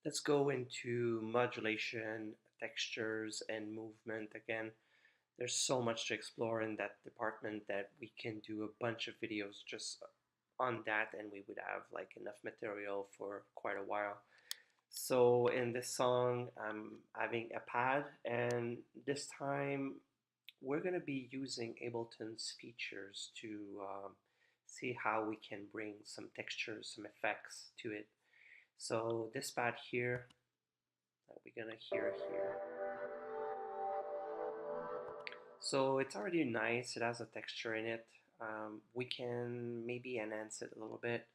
Let's go into modulation, textures, and movement again. There's so much to explore in that department that we can do a bunch of videos just on that, and we would have like enough material for quite a while. So in this song, I'm having a pad, and this time we're going to be using Ableton's features to see how we can bring some textures, some effects to it. So this pad here that we're gonna hear here. So it's already nice, it has a texture in it. We can maybe enhance it a little bit.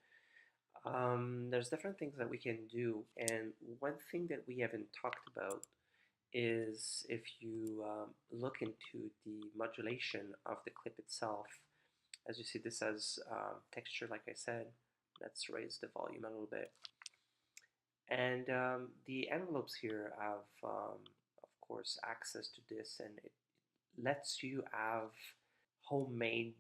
There's different things that we can do, and one thing that we haven't talked about is if you look into the modulation of the clip itself. As you see, this has texture, like I said. Let's raise the volume a little bit. And the envelopes here have, of course, access to this, and it lets you have homemade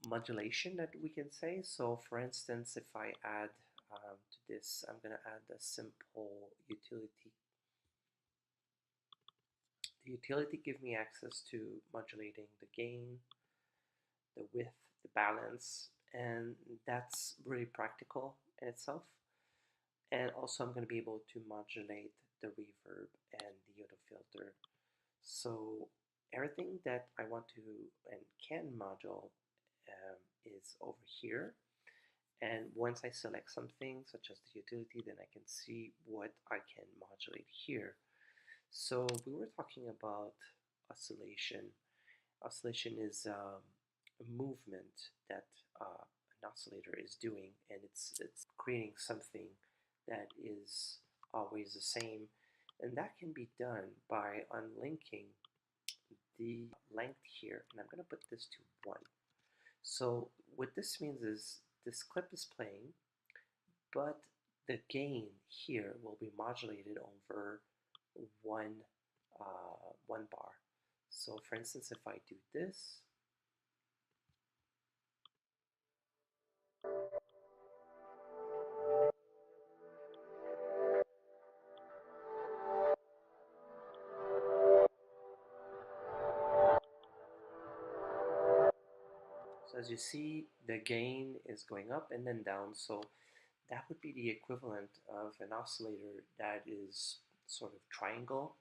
modulation, that we can say. So for instance, if I add to this, I'm going to add a simple utility. The utility gives me access to modulating the gain, the width, the balance, and that's really practical in itself. And also I'm going to be able to modulate the reverb and the auto filter. So everything that I want to and can module is over here. And once I select something such as the utility, then I can see what I can modulate here. So we were talking about oscillation. Oscillation is a movement that an oscillator is doing, and it's creating something that is always the same, and that can be done by unlinking the length here, and I'm going to put this to 1. So what this means is this clip is playing, but the gain here will be modulated over one bar. So for instance, if I do this, so as you see, the gain is going up and then down. So that would be the equivalent of an oscillator that is sort of triangle,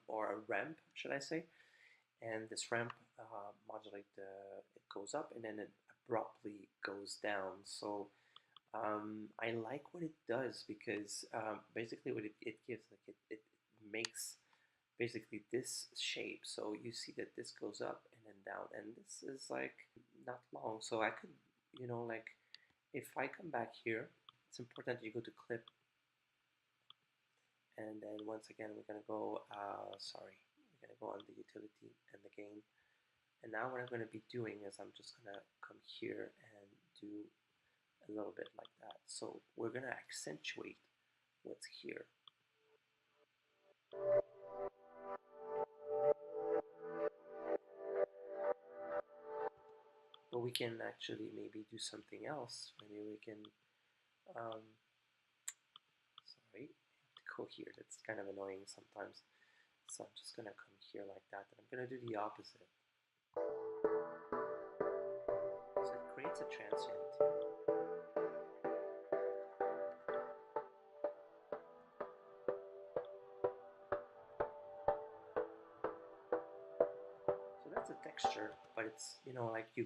or a ramp, should I say. And this ramp it goes up and then it abruptly goes down. So I like what it does, because basically what it gives, like it makes basically this shape. So you see that this goes up and then down, and this is like not long. So I could, like if I come back here, it's important you go to clip, and then once again we're gonna go, we're gonna go on the utility and the gain. And now what I'm going to be doing is I'm just going to come here and do a little bit like that. So we're going to accentuate what's here. But we can actually maybe do something else. Maybe we can, sorry, I have to go here. That's kind of annoying sometimes. So I'm just going to come here like that. And I'm going to do the opposite. So it creates a transient. So that's a texture, but it's, like you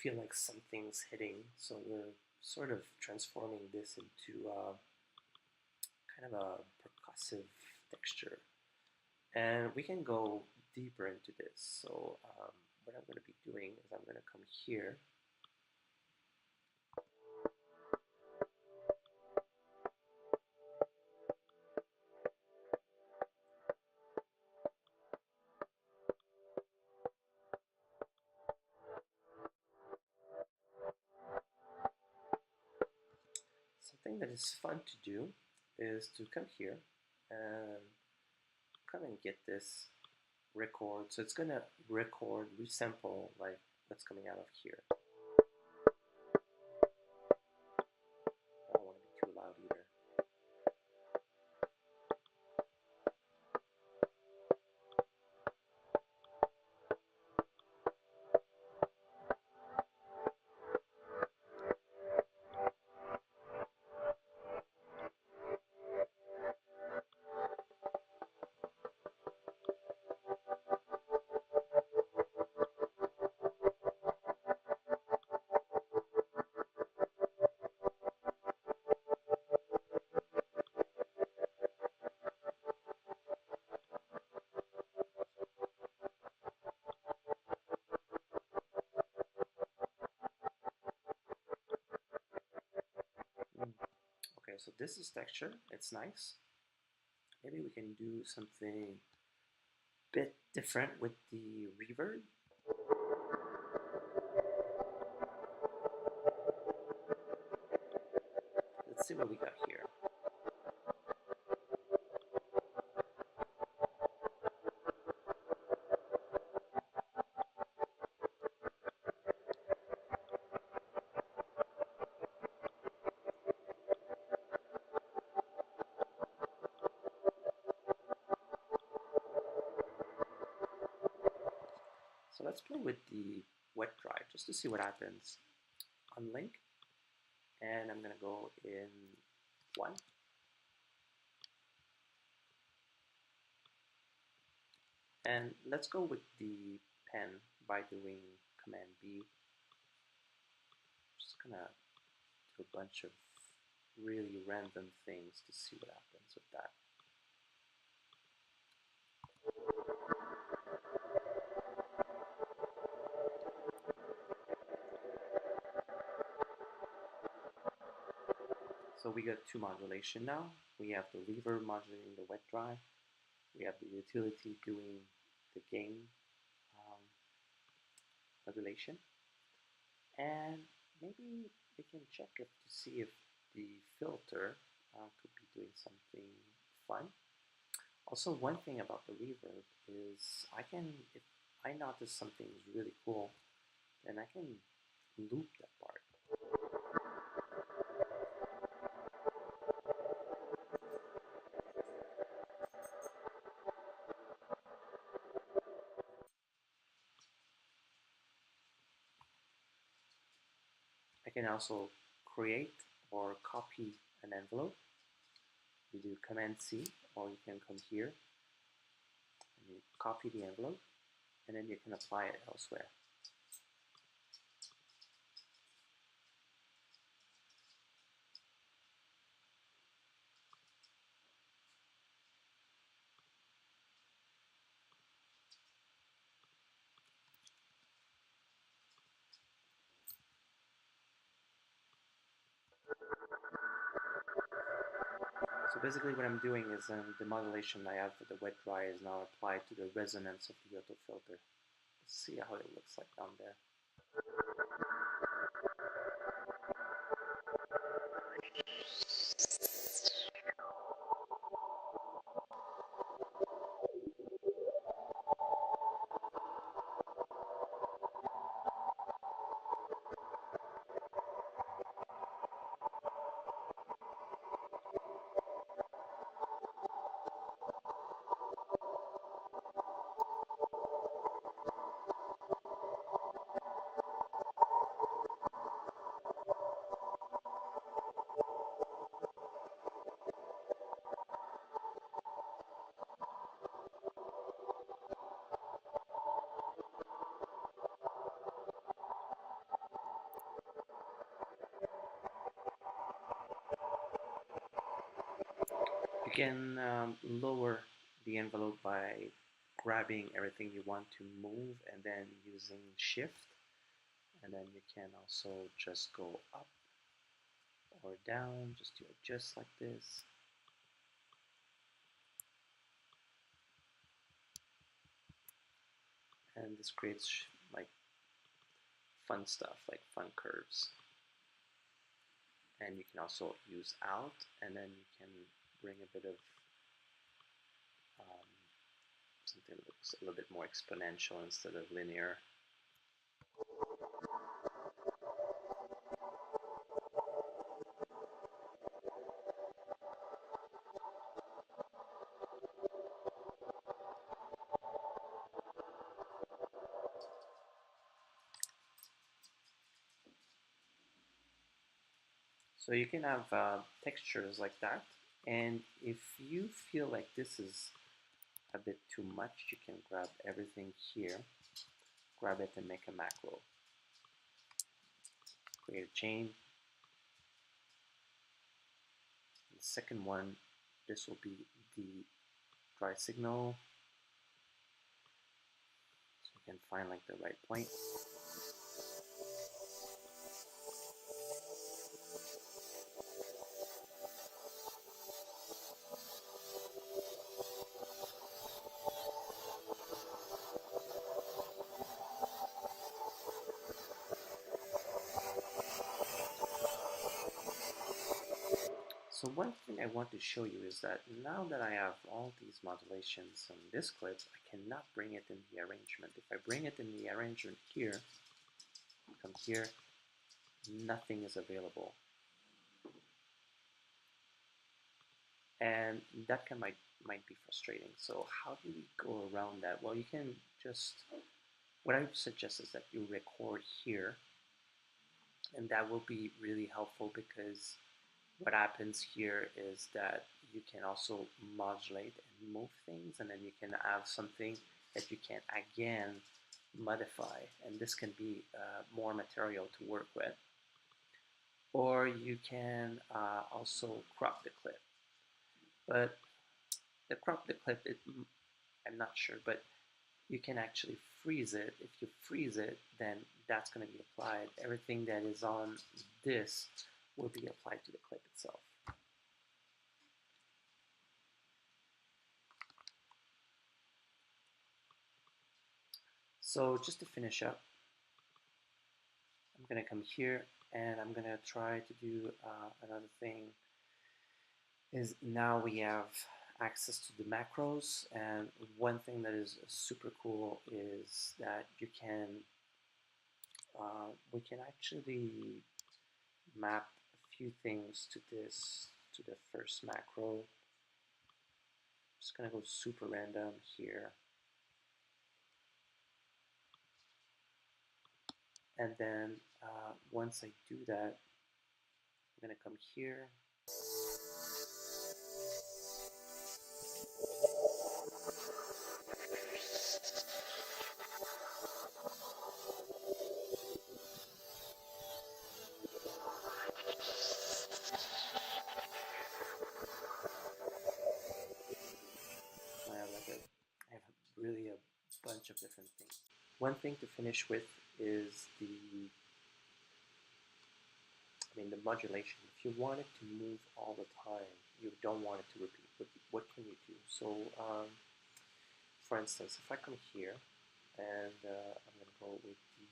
feel like something's hitting. So we're sort of transforming this into kind of a percussive texture. And we can go deeper into this. So what I'm going to be doing is I'm going to come here. Something that is fun to do is to come here and come and get this record. So it's going to record, resample like what's coming out of here. I don't want to be too loud either. Okay, so this is texture, it's nice. Maybe we can do something a bit different with the reverb. Let's see what we got here. So let's play with the wet dry just to see what happens. Unlink, and I'm gonna go in 1. And let's go with the pen by doing Command B. Just gonna do a bunch of really random things to see what happens with that. So we got 2 modulation now. We have the reverb modulating the wet dry. We have the utility doing the gain modulation. And maybe we can check it to see if the filter could be doing something fun. Also, one thing about the reverb is if I notice something is really cool, then I can loop that part. I can also create or copy an envelope. You do Command C, or you can come here and you copy the envelope, and then you can apply it elsewhere. So basically what I'm doing is the modulation I have for the wet dry is now applied to the resonance of the auto filter. Let's see how it looks like down there. You can lower the envelope by grabbing everything you want to move and then using shift, and then you can also just go up or down just to adjust like this. And this creates like fun stuff, like fun curves. And you can also use out, and then you can bring a bit of something that looks a little bit more exponential instead of linear. So you can have textures like that, and if you feel like this is a bit too much, you can grab everything here, grab it and make a macro. Create a chain. The second one, this will be the dry signal. So you can find like the right point. So one thing I want to show you is that now that I have all these modulations on this clip, I cannot bring it in the arrangement. If I bring it in the arrangement here, come here, nothing is available. And that might be frustrating. So how do we go around that? Well, you can just, what I would suggest is that you record here, and that will be really helpful because what happens here is that you can also modulate and move things, and then you can have something that you can again modify, and this can be more material to work with. Or you can also crop the clip. But the crop the clip, I'm not sure, but you can actually freeze it. If you freeze it, then that's going to be applied. Everything that is on this will be applied to the clip itself. So just to finish up, I'm going to come here and I'm going to try to do another thing. Is now we have access to the macros, and one thing that is super cool is that you can we can actually map a few things to the first macro. I'm just gonna go super random here, and then once I do that, I'm gonna come here. I have really a bunch of different things. One thing to finish with is the modulation. If you want it to move all the time, you don't want it to repeat. What can you do? So, for instance, if I come here and I'm going to go with the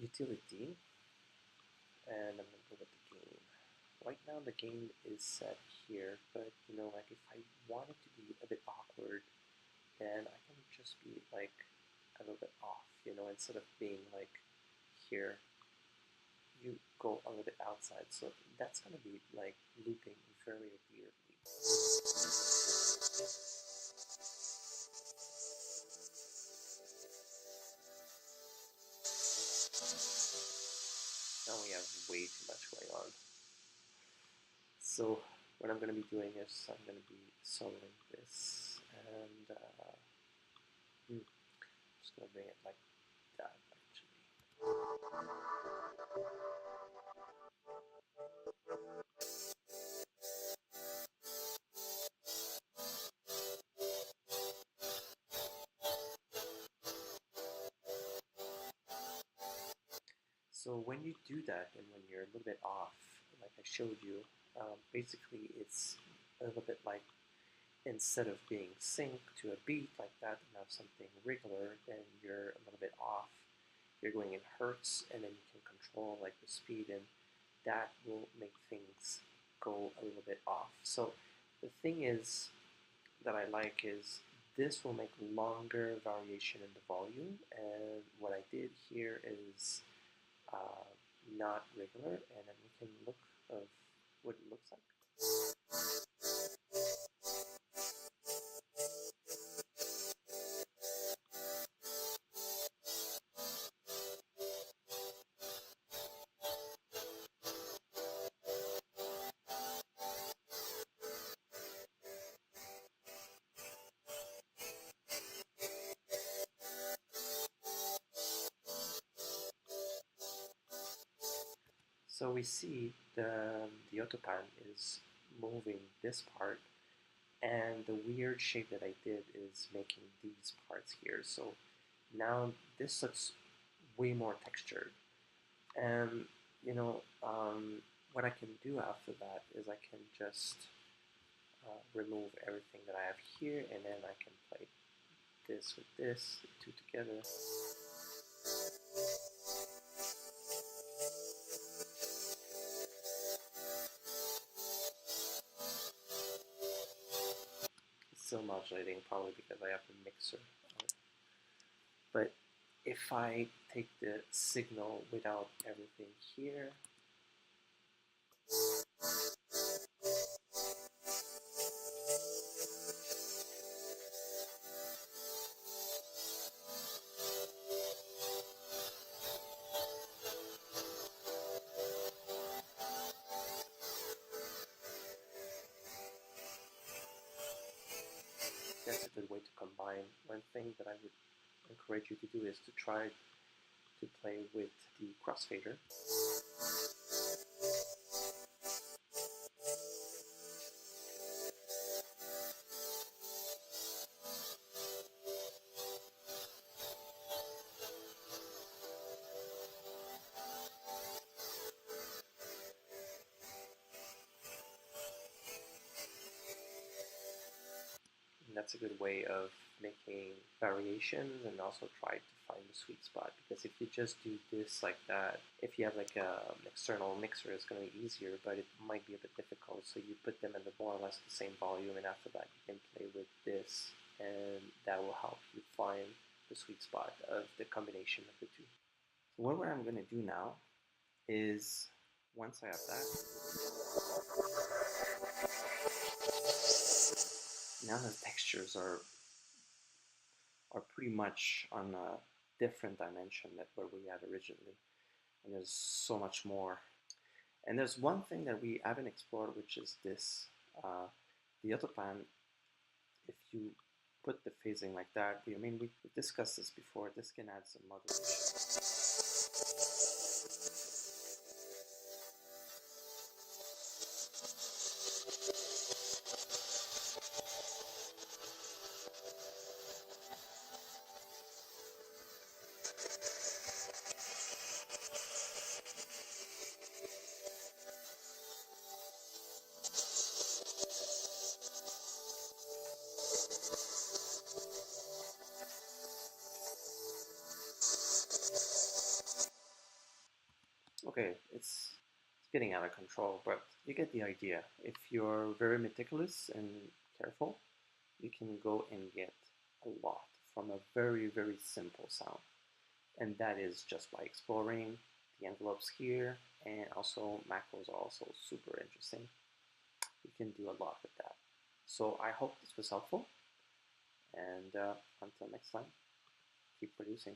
utility, and I'm going to go with the gain. Right now the gain is set here, but like if I want it to be a bit awkward, then I can just be like a little bit off, instead of being like here, you go a little bit outside. So that's going to be like looping very weirdly. Now we have way too much going on. So what I'm going to be doing is I'm going to be soloing this, and I'm just going to bring it like that actually. So when you do that, and when you're a little bit off, like I showed you, basically it's a little bit like, instead of being synced to a beat like that and have something regular, then you're a little bit off. You're going in hertz, and then you can control like the speed, and that will make things go a little bit off. So the thing is that I like is this will make longer variation in the volume, and what I did here is not regular, and then we can look of what it looks like. So we see the autopan is moving this part, and the weird shape that I did is making these parts here. So now this looks way more textured, and what I can do after that is I can just remove everything that I have here, and then I can play this with this, the two together. still modulating, probably because I have the mixer on. But if I take the signal without everything here, that's a good way to combine. One thing that I would encourage you to do is to try to play with the crossfader. And that's a good way of making variations and also try to find the sweet spot, because if you just do this like that, if you have like an external mixer, it's going to be easier, but it might be a bit difficult. So you put them in the more or less the same volume, and after that you can play with this, and that will help you find the sweet spot of the combination of the two. So what I'm going to do now is, once I have that, now the textures are pretty much on a different dimension than where we had originally, and there's so much more. And there's one thing that we haven't explored, which is this. The autopan, if you put the phasing like that, we discussed this before, this can add some modulation. Okay, it's getting out of control, but you get the idea. If you're very meticulous and careful, you can go and get a lot from a very, very simple sound. And that is just by exploring the envelopes here, and also macros are also super interesting. You can do a lot with that. So I hope this was helpful, and until next time, keep producing.